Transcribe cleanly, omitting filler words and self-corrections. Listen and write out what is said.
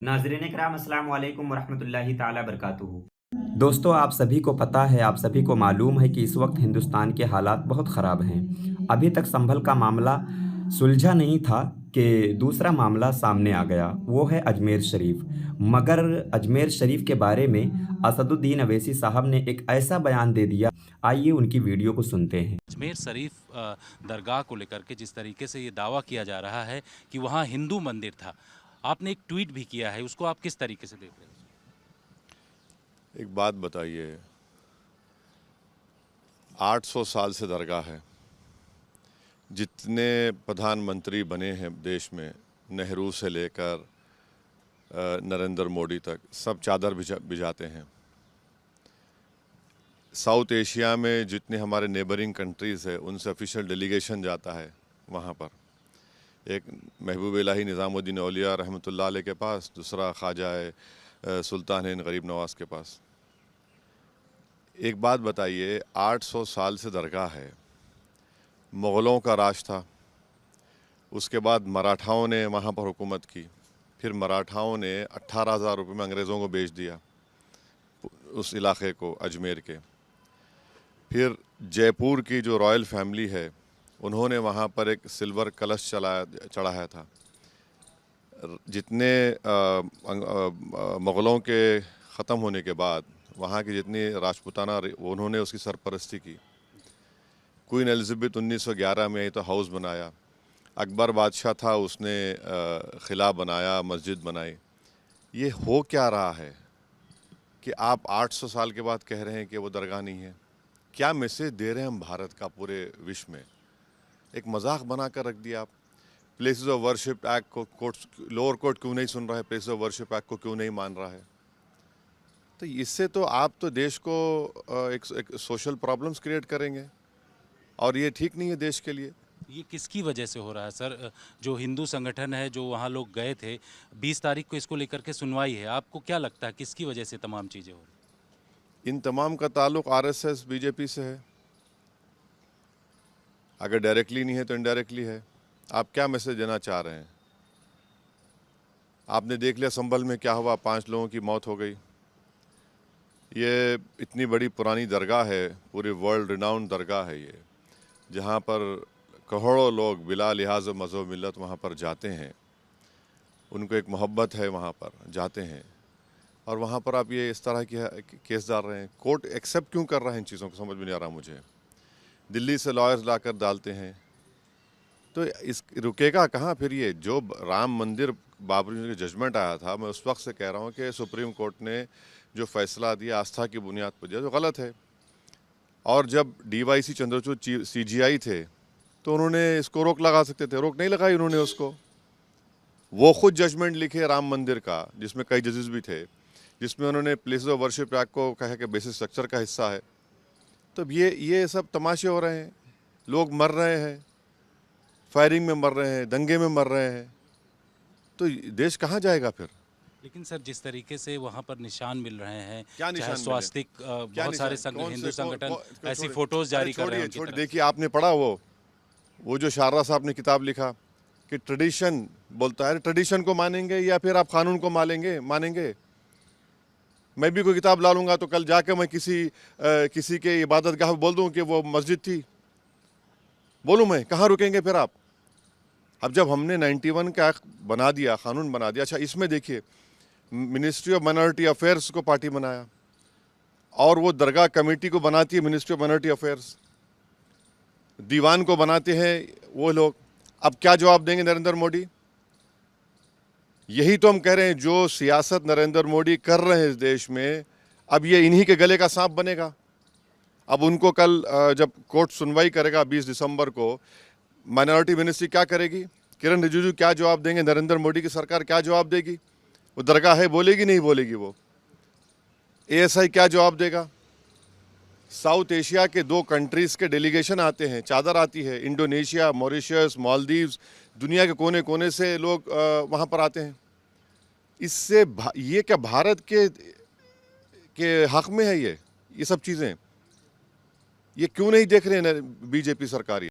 नाज़रीन किराम अस्सलाम वालेकुम वरहमतुल्लाहि ताला बरकातुहू। दोस्तों, आप सभी को पता है, आप सभी को मालूम है कि इस वक्त हिंदुस्तान के हालात बहुत ख़राब हैं। अभी तक संभल का मामला सुलझा नहीं था कि दूसरा मामला सामने आ गया, वो है अजमेर शरीफ। मगर अजमेर शरीफ के बारे में असदुद्दीन अवैसी साहब ने एक ऐसा बयान दे दिया, आइए उनकी वीडियो को सुनते हैं। अजमेर शरीफ दरगाह को लेकर के जिस तरीके से ये दावा किया जा रहा है कि वहाँ हिंदू मंदिर था, आपने एक ट्वीट भी किया है, उसको आप किस तरीके से देख रहे हैं? एक बात बताइए, 800 साल से दरगाह है। जितने प्रधानमंत्री बने हैं देश में, नेहरू से लेकर नरेंद्र मोदी तक, सब चादर भिजाते हैं। साउथ एशिया में जितने हमारे नेबरिंग कंट्रीज़ है, उनसे ऑफिशियल डेलीगेशन जाता है वहाँ पर। एक महबूब इलाही निज़ामुद्दीन औलिया रहमतुल्लाह अलैह के पास, दूसरा ख्वाजा सुल्तान गरीब नवाज़ के पास। एक बात बताइए, 800 साल से दरगाह है। मुग़लों का राज था, उसके बाद मराठाओं ने वहाँ पर हुकूमत की, फिर मराठाओं ने 18,000 रुपये में अंग्रेज़ों को बेच दिया उस इलाके को, अजमेर के। फिर जयपुर की जो रॉयल फैमिली है, उन्होंने वहाँ पर एक सिल्वर कलश चढ़ाया था। जितने मुग़लों के ख़त्म होने के बाद वहाँ की जितनी राजपूताना, उन्होंने उसकी सरपरस्ती की। क्वीन एलिज़ाबेथ 1911 में आई तो हाउस बनाया। अकबर बादशाह था, उसने क़िला बनाया, मस्जिद बनाई। ये हो क्या रहा है कि आप 800 साल के बाद कह रहे हैं कि वो दरगाह नहीं है? क्या मैसेज दे रहे हैं हम भारत का पूरे विश्व में? एक मजाक बना कर रख दिया आप। प्लेसेस ऑफ वर्शिप एक्ट को लोअर कोर्ट क्यों नहीं सुन रहा है? प्लेसेस ऑफ वर्शिप एक्ट को क्यों नहीं मान रहा है? तो इससे तो आप तो देश को एक सोशल प्रॉब्लम्स क्रिएट करेंगे, और ये ठीक नहीं है देश के लिए। ये किसकी वजह से हो रहा है सर? जो हिंदू संगठन है, जो वहाँ लोग गए थे, 20 तारीख को इसको लेकर के सुनवाई है, आपको क्या लगता है किसकी वजह से तमाम चीज़ें हो रही? इन तमाम का ताल्लुक आरएसएस बीजेपी से है। अगर डायरेक्टली नहीं है तो इनडायरेक्टली है। आप क्या मैसेज देना चाह रहे हैं? आपने देख लिया संभल में क्या हुआ, 5 लोगों की मौत हो गई। ये इतनी बड़ी पुरानी दरगाह है, पूरे वर्ल्ड रिनाउंड दरगाह है ये, जहाँ पर करोड़ों लोग बिला लिहाज मज़हब मिल्लत वहाँ पर जाते हैं। उनको एक मोहब्बत है, वहाँ पर जाते हैं, और वहाँ पर आप ये इस तरह की केस डाल रहे हैं। कोर्ट एक्सेप्ट क्यों कर रहा है? इन चीज़ों को समझ में नहीं आ रहा मुझे। दिल्ली से लॉयर्स लाकर डालते हैं, तो इस रुकेगा कहाँ फिर ये? जो राम मंदिर बाबरी का जजमेंट आया था, मैं उस वक्त से कह रहा हूँ कि सुप्रीम कोर्ट ने जो फैसला दिया आस्था की बुनियाद पर दिया, जो गलत है। और जब डीवाईसी चंद्रचूड़ सीजीआई थे, तो उन्होंने इसको रोक लगा सकते थे, रोक नहीं लगाई उन्होंने उसको। वो खुद जजमेंट लिखे राम मंदिर का, जिसमें कई जजेस भी थे, जिसमें उन्होंने प्लेसेस ऑफ वर्शिप एक्ट को कहा कि बेसिक स्ट्रक्चर का हिस्सा है। तो ये सब तमाशे हो रहे हैं, लोग मर रहे हैं, फायरिंग में मर रहे हैं, दंगे में मर रहे हैं, तो देश कहाँ जाएगा फिर? लेकिन सर, जिस तरीके से वहाँ पर निशान मिल रहे हैं, क्या चाहे निशान स्वास्तिक, बहुत सारे हिंदू संगठन ऐसी फोटोज जारी कर रहे हैं उनकी तरफ देखिए, आपने पढ़ा वो जो शारदा साहब ने किताब लिखा कि ट्रेडिशन बोलता है, ट्रेडिशन को मानेंगे या फिर आप कानून को मानेंगे? मैं भी कोई किताब ला लूँगा तो कल जाके मैं किसी के इबादत गाह बोल दूँ कि वो मस्जिद थी, बोलूँ मैं? कहाँ रुकेंगे फिर आप? अब जब हमने 91 का एक्ट बना दिया, कानून बना दिया, अच्छा इसमें देखिए, मिनिस्ट्री ऑफ माइनॉरिटी अफेयर्स को पार्टी बनाया, और वो दरगाह कमेटी को बनाती है मिनिस्ट्री ऑफ माइनॉरिटी अफेयर्स, दीवान को बनाते हैं वो लोग। अब क्या जवाब देंगे नरेंद्र मोदी? यही तो हम कह रहे हैं, जो सियासत नरेंद्र मोदी कर रहे हैं इस देश में, अब ये इन्हीं के गले का सांप बनेगा। अब उनको कल जब कोर्ट सुनवाई करेगा 20 दिसंबर को, माइनॉरिटी मिनिस्ट्री क्या करेगी? किरण रिजिजू क्या जवाब देंगे? नरेंद्र मोदी की सरकार क्या जवाब देगी? वो दरगाह है बोलेगी, नहीं बोलेगी? वो एएसआई क्या जवाब देगा? साउथ एशिया के 2 कंट्रीज़ के डेलीगेशन आते हैं, चादर आती है, इंडोनेशिया, मॉरिशस, मालदीव्स, दुनिया के कोने कोने से लोग वहाँ पर आते हैं। इससे ये क्या भारत के हक में है ये सब चीज़ें? ये क्यों नहीं देख रहे हैं बीजेपी सरकार?